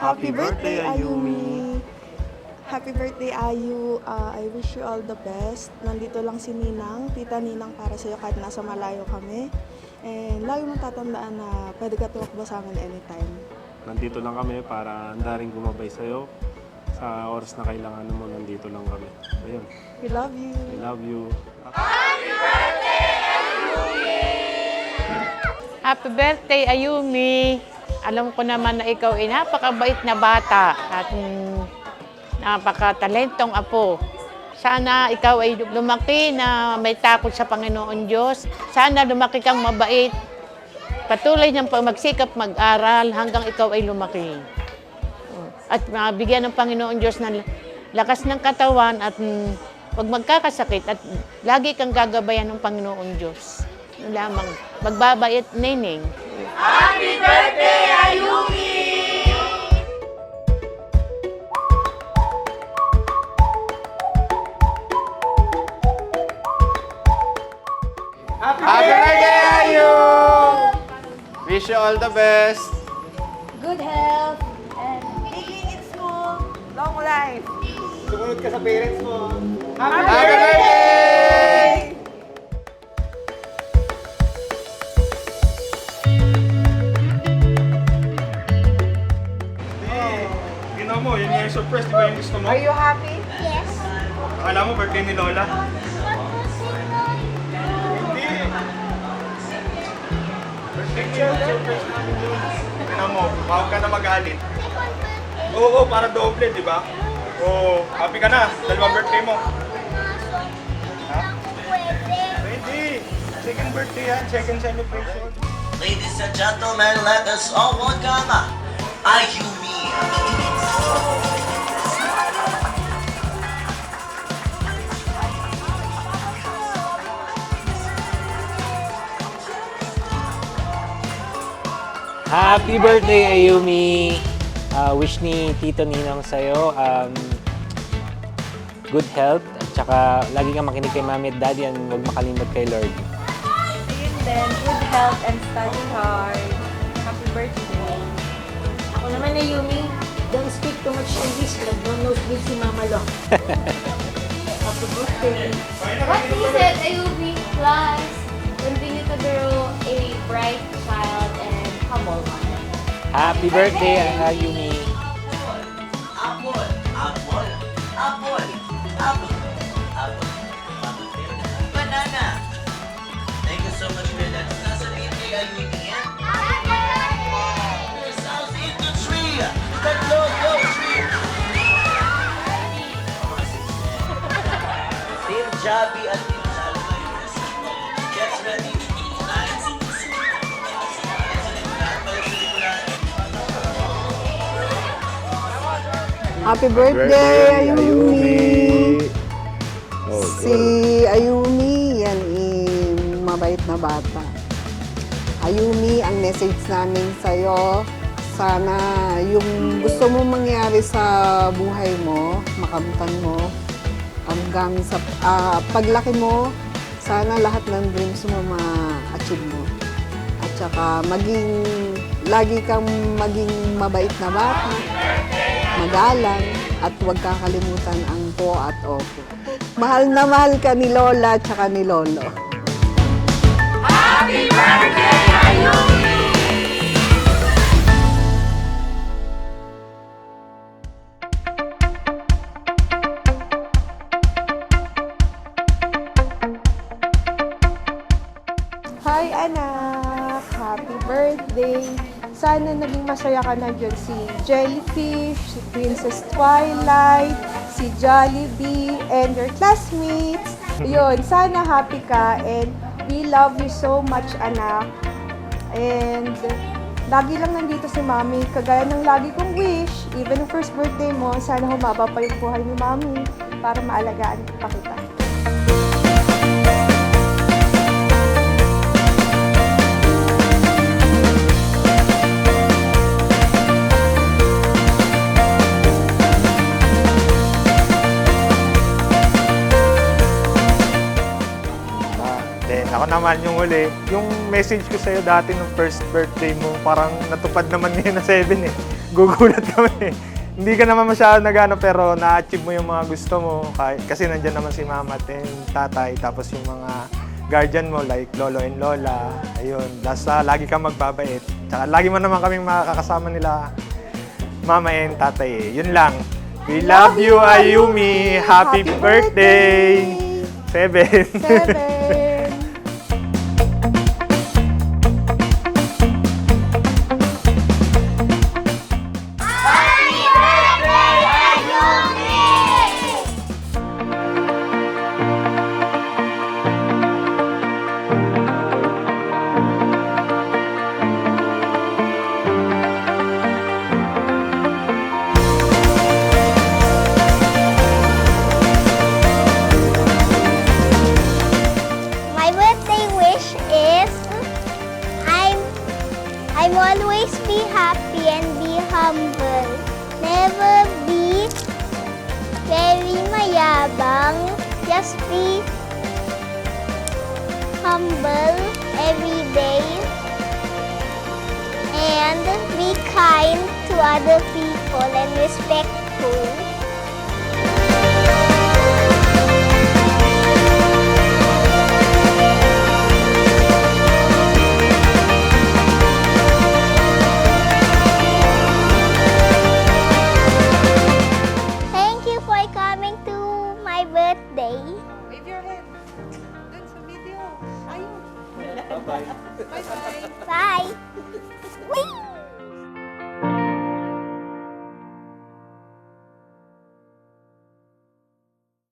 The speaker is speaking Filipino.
Happy birthday, Ayumi! Happy birthday, Ayu. I wish you all the best. Nandito lang si Ninang, Tita Ninang para sa'yo kahit nasa malayo kami. And lagi mong tatandaan na pwede ka tumakbo sa amin anytime. Nandito lang kami para handa rin gumabay sa'yo. Sa oras na kailangan mo, nandito lang kami. Ayun, We love you. I love you. Happy birthday, Ayumi! Alam ko naman na ikaw ay napakabait na bata at napakatalentong apo. Sana ikaw ay lumaki na may takot sa Panginoon Diyos. Sana lumaki kang mabait. Patuloy niyang magsikap mag-aral hanggang ikaw ay lumaki. At mabigyan ng Panginoon Diyos ng lakas ng katawan at huwag magkakasakit at lagi kang gagabayan ng Panginoon Diyos. Yun lamang. Magbabait, Neneng. Happy birthday, Ayumi! Happy birthday, Ayu! Wish you all the best. Good health and being in school. Long life! Sumunod ka sa parents mo. Happy birthday! Ginawa mo, yun yung surprise, di ba yung gusto mo? Are you happy? Yes. Akala mo birthday ni Lola? Hindi. Birthday niya, surprise namin yun. Tingnan mo, huwag ka na magalit. Oo, para doble, di ba? Oo, happy ka na. Dalawang birthday mo. Ha? Pwede. Second birthday yan, second celebration. Ladies and gentlemen, let us all welcome Ayumi. Happy birthday, Ayumi! Wish ni Tito Ninong sa'yo good health at saka lagi kang makinig kay Mami at Daddy and huwag makalimot kay Lord. Ayun din, good health and study hard. Happy birthday. Ako naman na Yumi, don't speak too much English. Nag-nosebleed si Mama Lo. Happy birthday. What he said, Ayumi, plus continue to grow a bright child and humble one. Happy birthday, Ayumi! Apple, apple, apple, apple, apple, apple, banana. Thank you so much for that. Nasa tingin kay Ayumi yan? Sounds in the tree. The logo tree. Team Javi at Team Salma. Get ready. Happy birthday, Ayumi! Si Ayumi, yan mabait na bata. Ayumi, ang message namin sa'yo, sana yung gusto mo mangyari sa buhay mo, makamtan mo, hanggang sa paglaki mo, sana lahat ng dreams mo ma-achieve mo. At saka lagi kang maging mabait na bata, magalang, at huwag kakalimutan ang po at opo. Mahal na mahal ka ni Lola at saka ni Lolo. Happy birthday, Ayumi! Hi anak! Happy birthday! Sana naging masaya ka na dyan si Jellyfish, si Princess Twilight, si Jollibee, and your classmates. Yun, sana happy ka and we love you so much anak. And lagi lang nandito si Mami, kagaya ng lagi kong wish, even yung first birthday mo, sana humaba pa yung buhay ni Mami para maalagaan pa kita. Ako naman yung huli, yung message ko sa'yo dati nung first birthday mo, parang natupad naman ngayon na 7 eh. gugulat kami. Hindi ka naman masyado nagano pero na-achieve mo yung mga gusto mo kasi nandiyan naman si mama at yung tatay tapos yung mga guardian mo like lolo and lola. Ayun, basta lagi kang magbabait. Tsaka lagi mo naman kaming makakasama nila mama and tatay eh. Yun lang. We love you, Ayumi. Happy birthday. 7. 7. My birthday wish is I'm always be happy and be humble. Never be very mayabang. Just be humble every day and be kind to other people and respectful. Thank you for coming to my birthday. Wave your hand. Dun sa video. Ayun. Bye. Whee!